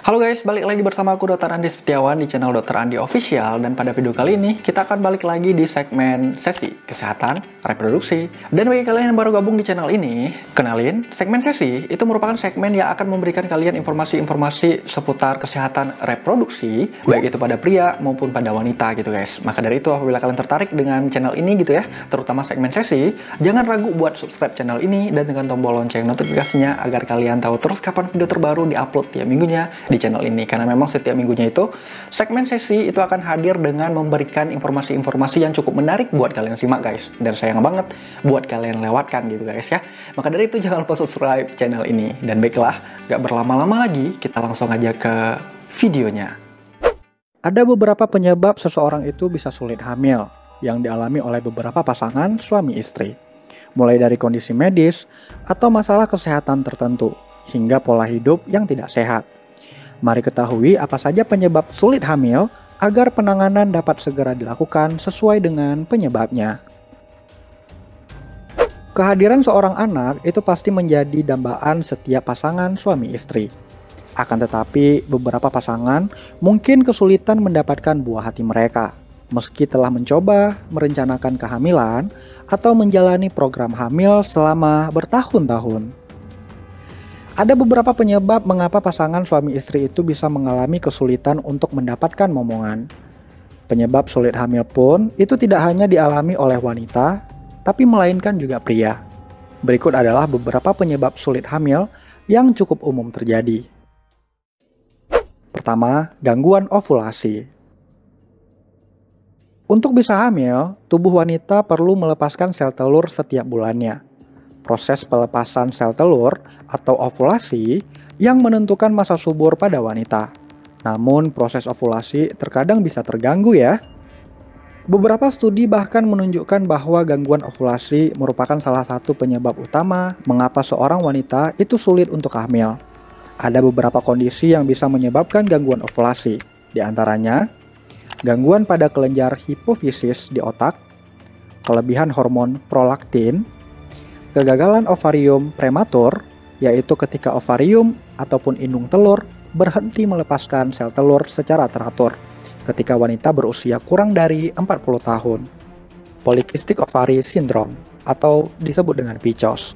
Halo guys, balik lagi bersama aku Dr. Andi Setiawan di channel Dr. Andi Official. Dan pada video kali ini kita akan balik lagi di segmen sesi kesehatan reproduksi. Dan bagi kalian yang baru gabung di channel ini, kenalin, segmen sesi itu merupakan segmen yang akan memberikan kalian informasi-informasi seputar kesehatan reproduksi, baik itu pada pria maupun pada wanita gitu guys. Maka dari itu apabila kalian tertarik dengan channel ini gitu ya, terutama segmen sesi, jangan ragu buat subscribe channel ini dan tekan tombol lonceng notifikasinya agar kalian tahu terus kapan video terbaru diupload tiap minggunya di channel ini. Karena memang setiap minggunya itu segmen sesi itu akan hadir dengan memberikan informasi-informasi yang cukup menarik buat kalian simak guys, dan sayang banget buat kalian lewatkan gitu guys ya. Maka dari itu jangan lupa subscribe channel ini. Dan baiklah, gak berlama-lama lagi, kita langsung aja ke videonya. Ada beberapa penyebab seseorang itu bisa sulit hamil yang dialami oleh beberapa pasangan suami istri, mulai dari kondisi medis atau masalah kesehatan tertentu hingga pola hidup yang tidak sehat. Mari ketahui apa saja penyebab sulit hamil agar penanganan dapat segera dilakukan sesuai dengan penyebabnya. Kehadiran seorang anak itu pasti menjadi dambaan setiap pasangan suami istri. Akan tetapi beberapa pasangan mungkin kesulitan mendapatkan buah hati mereka meski telah mencoba merencanakan kehamilan atau menjalani program hamil selama bertahun-tahun. Ada beberapa penyebab mengapa pasangan suami istri itu bisa mengalami kesulitan untuk mendapatkan momongan. Penyebab sulit hamil pun itu tidak hanya dialami oleh wanita, tapi melainkan juga pria. Berikut adalah beberapa penyebab sulit hamil yang cukup umum terjadi. Pertama, gangguan ovulasi. Untuk bisa hamil, tubuh wanita perlu melepaskan sel telur setiap bulannya. Proses pelepasan sel telur atau ovulasi yang menentukan masa subur pada wanita. Namun proses ovulasi terkadang bisa terganggu ya. Beberapa studi bahkan menunjukkan bahwa gangguan ovulasi merupakan salah satu penyebab utama mengapa seorang wanita itu sulit untuk hamil. Ada beberapa kondisi yang bisa menyebabkan gangguan ovulasi, di antaranya gangguan pada kelenjar hipofisis di otak, kelebihan hormon prolaktin, kegagalan ovarium prematur, yaitu ketika ovarium ataupun indung telur berhenti melepaskan sel telur secara teratur ketika wanita berusia kurang dari 40 tahun. Polycystic ovary syndrome atau disebut dengan PCOS.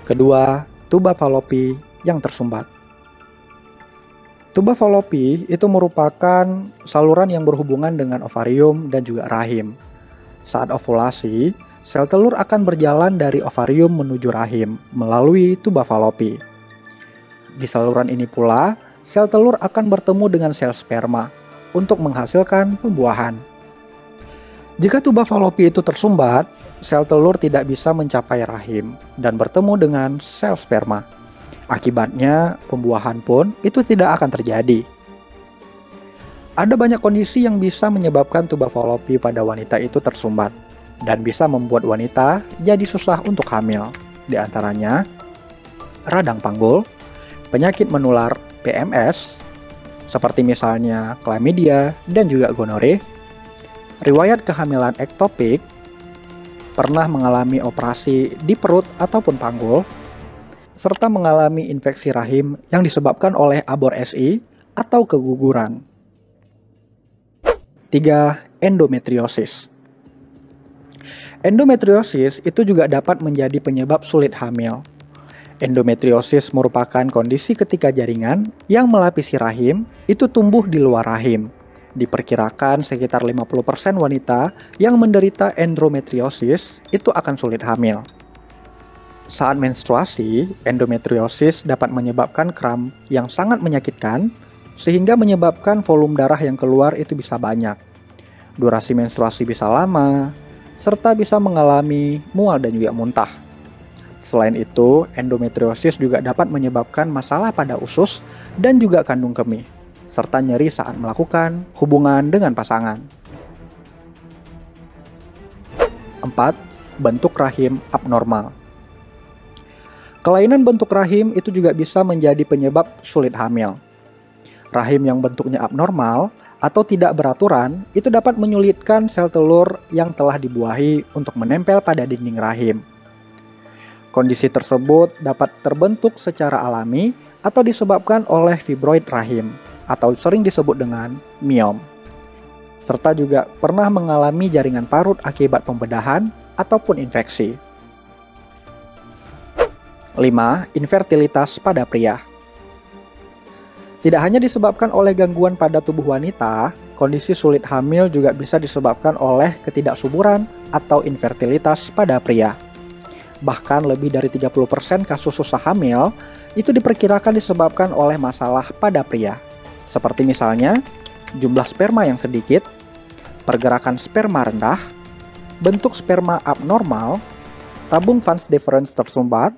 Kedua, tuba Fallopi yang tersumbat. Tuba Fallopi itu merupakan saluran yang berhubungan dengan ovarium dan juga rahim. Saat ovulasi, sel telur akan berjalan dari ovarium menuju rahim melalui tuba Fallopi. Di saluran ini pula, sel telur akan bertemu dengan sel sperma untuk menghasilkan pembuahan. Jika tuba Fallopi itu tersumbat, sel telur tidak bisa mencapai rahim dan bertemu dengan sel sperma. Akibatnya, pembuahan pun itu tidak akan terjadi. Ada banyak kondisi yang bisa menyebabkan tuba Fallopi pada wanita itu tersumbat dan bisa membuat wanita jadi susah untuk hamil. Di antaranya, radang panggul, penyakit menular PMS, seperti misalnya chlamydia dan juga gonore, riwayat kehamilan ektopik, pernah mengalami operasi di perut ataupun panggul, serta mengalami infeksi rahim yang disebabkan oleh aborsi atau keguguran. 3. Endometriosis. Endometriosis itu juga dapat menjadi penyebab sulit hamil. Endometriosis merupakan kondisi ketika jaringan yang melapisi rahim itu tumbuh di luar rahim. Diperkirakan sekitar 50% wanita yang menderita endometriosis itu akan sulit hamil. Saat menstruasi, endometriosis dapat menyebabkan kram yang sangat menyakitkan sehingga menyebabkan volume darah yang keluar itu bisa banyak. Durasi menstruasi bisa lama, serta bisa mengalami mual dan juga muntah. Selain itu, endometriosis juga dapat menyebabkan masalah pada usus dan juga kandung kemih, serta nyeri saat melakukan hubungan dengan pasangan. 4. Bentuk rahim abnormal. Kelainan bentuk rahim itu juga bisa menjadi penyebab sulit hamil. Rahim yang bentuknya abnormal atau tidak beraturan itu dapat menyulitkan sel telur yang telah dibuahi untuk menempel pada dinding rahim. Kondisi tersebut dapat terbentuk secara alami atau disebabkan oleh fibroid rahim atau sering disebut dengan miom. Serta juga pernah mengalami jaringan parut akibat pembedahan ataupun infeksi. 5. Infertilitas pada pria. Tidak hanya disebabkan oleh gangguan pada tubuh wanita, kondisi sulit hamil juga bisa disebabkan oleh ketidaksuburan atau infertilitas pada pria. Bahkan lebih dari 30% kasus susah hamil itu diperkirakan disebabkan oleh masalah pada pria. Seperti misalnya, jumlah sperma yang sedikit, pergerakan sperma rendah, bentuk sperma abnormal, tabung vas deferens tersumbat,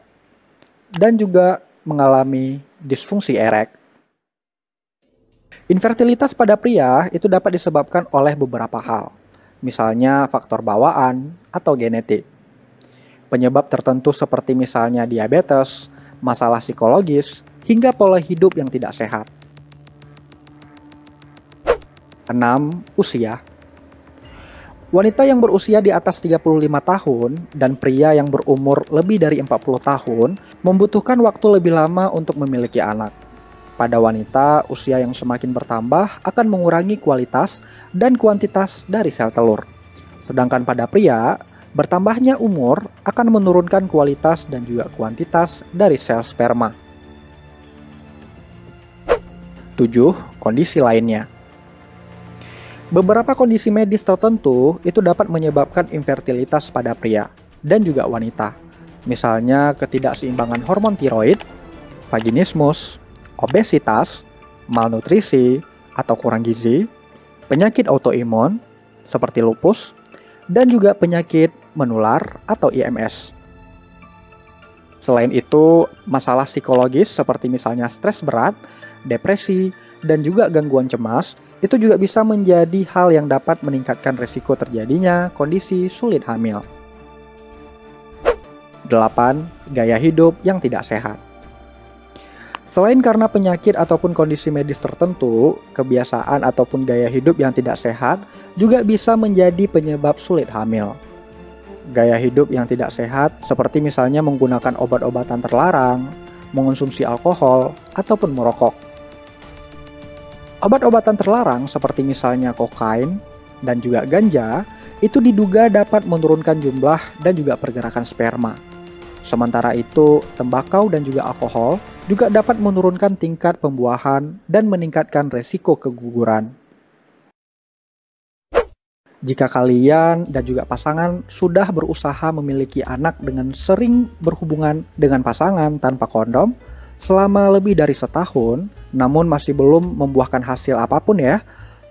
dan juga mengalami disfungsi erek. Infertilitas pada pria itu dapat disebabkan oleh beberapa hal, misalnya faktor bawaan atau genetik. Penyebab tertentu seperti misalnya diabetes, masalah psikologis, hingga pola hidup yang tidak sehat. 6. Usia. Wanita yang berusia di atas 35 tahun dan pria yang berumur lebih dari 40 tahun membutuhkan waktu lebih lama untuk memiliki anak. Pada wanita, usia yang semakin bertambah akan mengurangi kualitas dan kuantitas dari sel telur. Sedangkan pada pria, bertambahnya umur akan menurunkan kualitas dan juga kuantitas dari sel sperma. 7. Kondisi lainnya. Beberapa kondisi medis tertentu itu dapat menyebabkan infertilitas pada pria dan juga wanita. Misalnya ketidakseimbangan hormon tiroid, vaginismus, obesitas, malnutrisi atau kurang gizi, penyakit autoimun seperti lupus, dan juga penyakit menular atau IMS. Selain itu, masalah psikologis seperti misalnya stres berat, depresi, dan juga gangguan cemas itu juga bisa menjadi hal yang dapat meningkatkan risiko terjadinya kondisi sulit hamil. 8. Gaya hidup yang tidak sehat. Selain karena penyakit ataupun kondisi medis tertentu, kebiasaan ataupun gaya hidup yang tidak sehat juga bisa menjadi penyebab sulit hamil. Gaya hidup yang tidak sehat seperti misalnya menggunakan obat-obatan terlarang, mengonsumsi alkohol, ataupun merokok. Obat-obatan terlarang seperti misalnya kokain dan juga ganja itu diduga dapat menurunkan jumlah dan juga pergerakan sperma. Sementara itu, tembakau dan juga alkohol juga dapat menurunkan tingkat pembuahan dan meningkatkan resiko keguguran. Jika kalian dan juga pasangan sudah berusaha memiliki anak dengan sering berhubungan dengan pasangan tanpa kondom selama lebih dari setahun, namun masih belum membuahkan hasil apapun ya,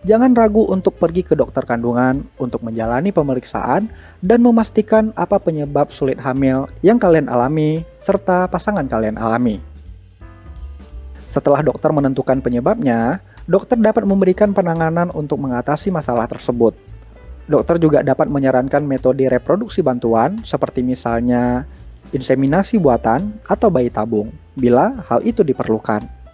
jangan ragu untuk pergi ke dokter kandungan untuk menjalani pemeriksaan dan memastikan apa penyebab sulit hamil yang kalian alami serta pasangan kalian alami. Setelah dokter menentukan penyebabnya, dokter dapat memberikan penanganan untuk mengatasi masalah tersebut. Dokter juga dapat menyarankan metode reproduksi bantuan seperti misalnya inseminasi buatan atau bayi tabung bila hal itu diperlukan.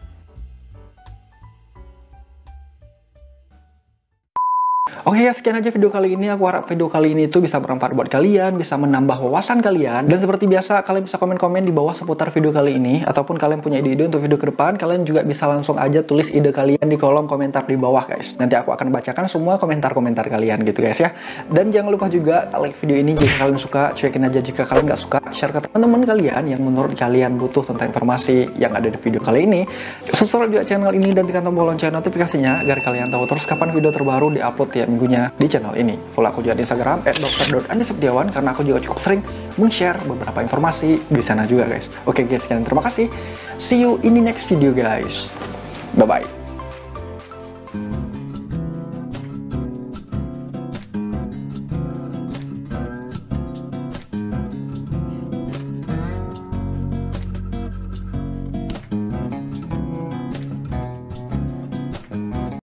Oke ya, sekian aja video kali ini. Aku harap video kali ini itu bisa bermanfaat buat kalian, bisa menambah wawasan kalian. Dan seperti biasa, kalian bisa komen-komen di bawah seputar video kali ini. Ataupun kalian punya ide-ide untuk video ke depan, kalian juga bisa langsung aja tulis ide kalian di kolom komentar di bawah guys. Nanti aku akan bacakan semua komentar-komentar kalian gitu guys ya. Dan jangan lupa juga like video ini jika kalian suka, cuekin aja jika kalian nggak suka, share ke teman-teman kalian yang menurut kalian butuh tentang informasi yang ada di video kali ini. Subscribe juga channel ini dan tekan tombol lonceng notifikasinya agar kalian tahu terus kapan video terbaru diupload tiap minggunya di channel ini. Follow aku juga di Instagram @dr.andisetiawan karena aku juga cukup sering men-share beberapa informasi di sana juga guys. Oke guys, sekian terima kasih. See you in the next video guys. Bye bye.